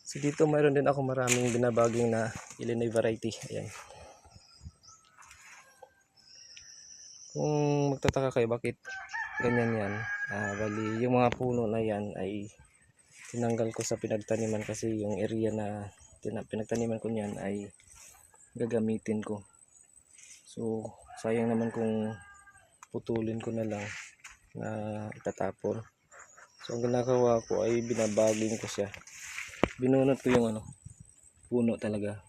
So dito mayroon din ako maraming binabaging na Illinois variety. Ayan. Kung magtataka kayo bakit ganyan yan, bali yung mga puno na yan ay tinanggal ko sa pinagtaniman kasi yung area na pinagtaniman ko niyan ay gagamitin ko. So sayang naman kung putulin ko na lang na itatapon. So ang ginagawa ko ay binabaging ko siya. Binunot ko yung puno talaga.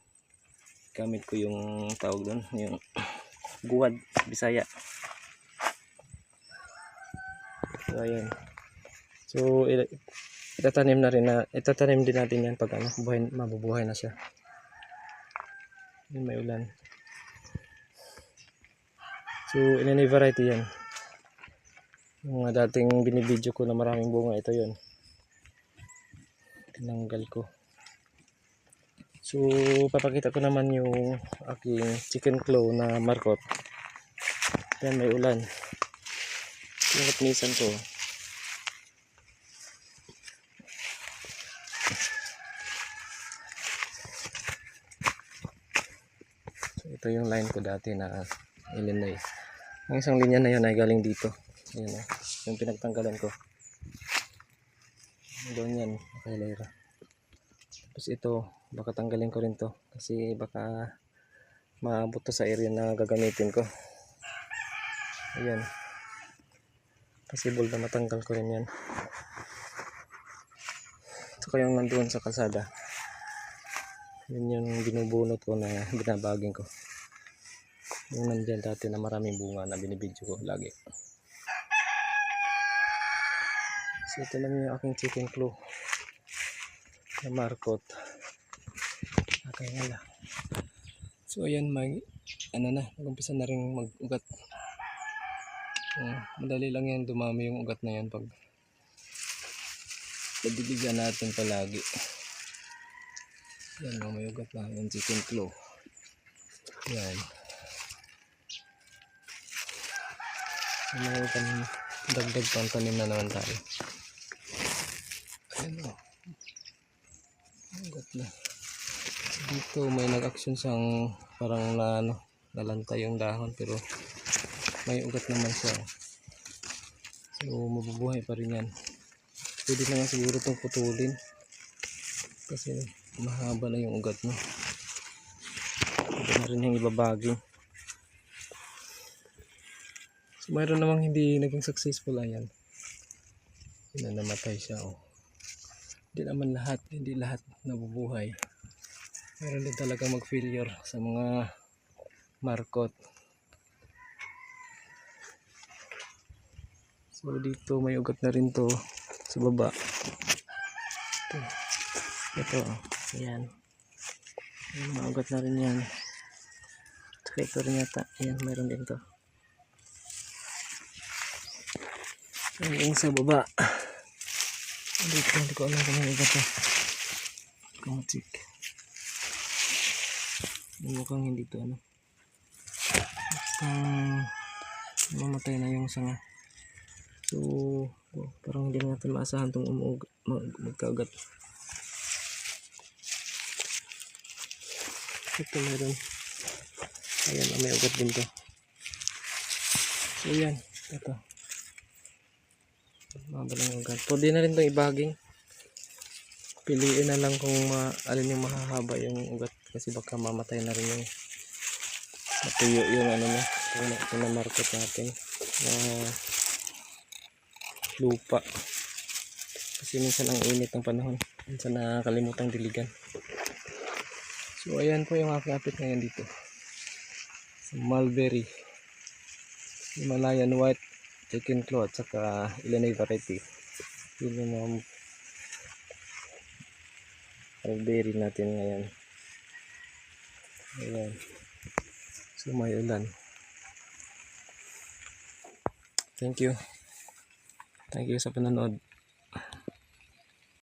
Gamit ko yung tawag doon, yung guwad, Bisaya. So ayan. So itatanim din natin yan pag mabubuhay na siya. Yan, may ulan. So Illinois variety yan. Yung dating binibidyo ko na maraming bunga, ito yun. Tinanggal ko. So papakita ko naman yung aking chicken claw na markot. Yan, may ulan. Yung katnisan ko. So ito yung line ko dati na Illinois. Ang isang linya na yun ay galing dito. Ayan, yung pinagtanggalan ko. Doon yan, nakailera. Tapos ito, baka tanggalin ko rin to kasi baka maabot to sa area na gagamitin ko. Ayan, possible na matanggal ko rin yan. Ito kayong nandoon sa kalsada, yun yung binubunot ko na binabaging ko. Yung nandyan dati na maraming bunga na binibidyo ko lagi. So ito lang yung aking chicken claw na markot. Okay nga lang. So ayan, nag-umpisa na rin mag-ugat. Madali lang yan, dumami yung ugat na yan pag padidigan natin palagi. Yan, may ugat na yung chicken claw. Yan. Dagdag pang tanim na naman tayo. Ayan o. Ugat na. Dito may nag-action siyang parang nalantay yung dahon pero may ugat naman siya. So mabubuhay pa rin yan. Pwede na nga siguro itong putulin kasi mahaba na yung ugat mo. Pwede na rin yung ibabaging. So mayroon namang hindi naging successful. Ayan, namatay siya. Hindi lahat nabubuhay. Meron din talaga mag-failure sa mga markot. So dito may ugat na rin to sa baba. Ito. Ayan. May ugat na rin yan. Saka ito rin yata. Ayan, mayroon din to. Ayan sa baba. Dito, hindi ko alam kung may ugat to. Kamatik. Mukhang hindi to mamatay na yung sanga. So parang hindi natin maasahan itong magkaugat. Ito meron. Ayan, may ugat din to. So yan, ito mabalang ugat. Pwede na rin itong ibaging. Piliin na lang kung alin yung mahahaba yung ugat kasi baka mamatay na rin yung matuyo yung ito na market natin na lupa kasi minsan ang init ng panahon, minsan nakakalimutang diligan. So ayan po yung aking update ngayon dito sa mulberry, Himalayan white chicken claw at saka Illinois variety. Yun yung mga mulberry natin ngayon. Ayan, so may ulan. Thank you sa panonood.